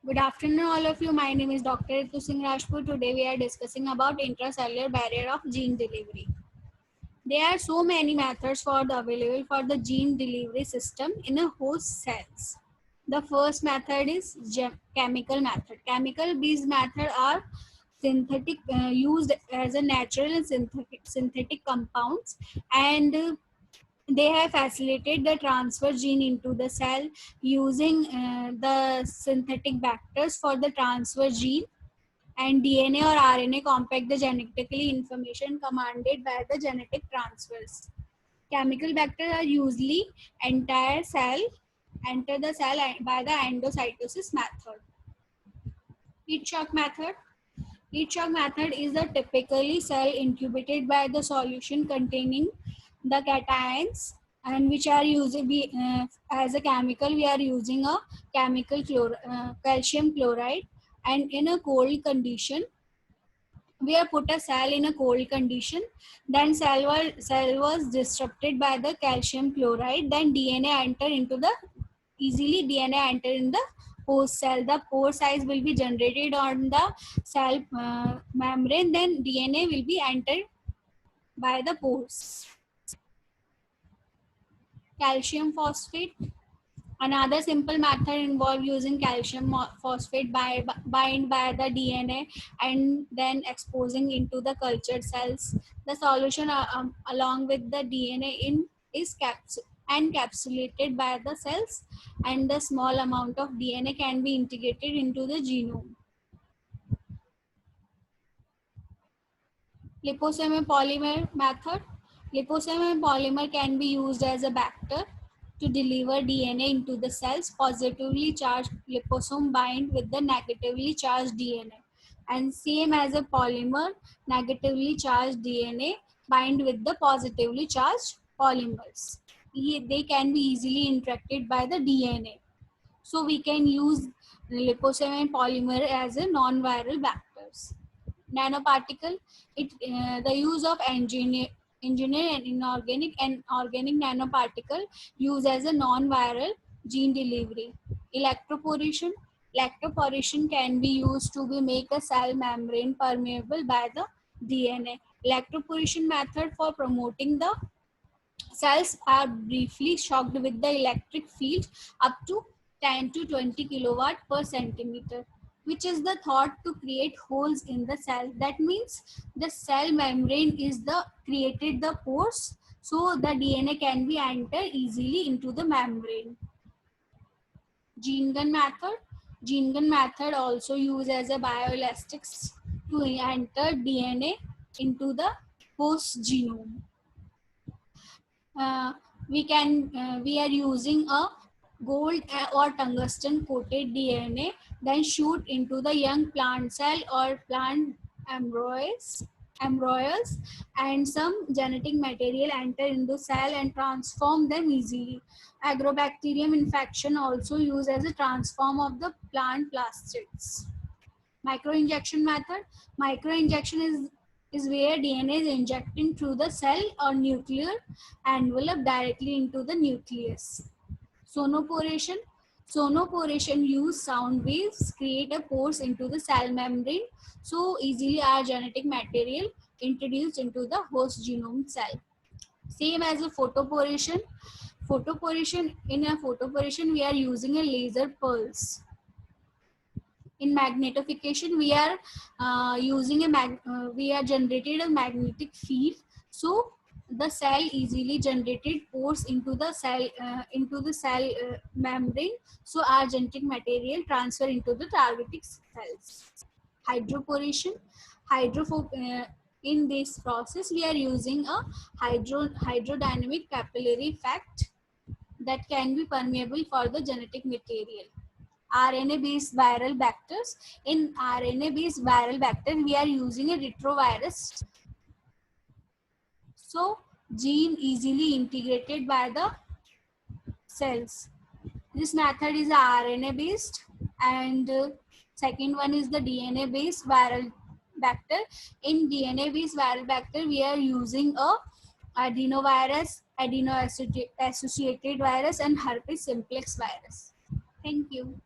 Good afternoon, all of you. My name is Dr. Ritu Singh Rajput. Today we are discussing about intracellular barrier of gene delivery. There are so many methods available for the gene delivery system in a host cells. The first method is chemical method. Chemical-based method are synthetic used as a natural and synthetic compounds, and they have facilitated the transfer gene into the cell using the synthetic vectors for the transfer gene, and DNA or RNA compact the genetically information commanded by the genetic transfers. Chemical vectors are usually enter the cell by the endocytosis method. Heat shock method. Heat shock method is a typically cell incubated by the solution containing the cations, and which are using as a chemical. We are using a calcium chloride, and in a cold condition we have put a cell in a cold condition. Then cell was disrupted by the calcium chloride. Then DNA enter in the host cell. The pore size will be generated on the cell membrane. Then DNA will be entered by the pores. Calcium phosphate. Another simple method involves using calcium phosphate bind by the DNA and then exposing into the cultured cells. The solution along with the DNA is encapsulated by the cells, and the small amount of DNA can be integrated into the genome. Liposomal polymer method. Liposomal polymer can be used as a vector to deliver DNA into the cells. Positively charged liposome bind with the negatively charged DNA, and same as a polymer, negatively charged DNA bind with the positively charged polymers. They can be easily interacted by the DNA. So we can use liposomal polymer as a non-viral vectors. Nanoparticle, the use of engineer and inorganic and organic nanoparticle used as a non-viral gene delivery. Electroporation can be used to make a cell membrane permeable by the DNA. Electroporation method for promoting the cells are briefly shocked with the electric field up to 10 to 20 kilowatt per centimeter, which is the thought to create holes in the cell. That means the cell membrane is the created the pores, so the DNA can be enter easily into the membrane. Gene gun method. Gene gun method also used as a bioelastics to enter DNA into the host genome. We are using a gold or tungsten coated DNA, then shoot into the young plant cell or plant embryos, and some genetic material enter into cell and transform them easily. Agrobacterium infection also used as a transform of the plant plastids. Microinjection method. Microinjection is where DNA is injected through the cell or nuclear envelope directly into the nucleus. Sonoporation. Sonoporation use sound waves create a pores into the cell membrane, so easily our genetic material introduced into the host genome cell. Same as a photoporation. In a photoporation we are using a laser pulse. In magnetification we are we are generated a magnetic field, so the cell easily generated pores into the cell membrane, so our genetic material transfer into the targeting cells. Hydroporation. In this process we are using a hydrodynamic capillary effect that can be permeable for the genetic material. RNA-based viral vectors. In RNA-based viral vector, we are using a retrovirus. So, gene easily integrated by the cells. This method is RNA-based, and second one is the DNA-based viral vector. In DNA-based viral vector, we are using a adenovirus, adeno-associated virus, and herpes simplex virus. Thank you.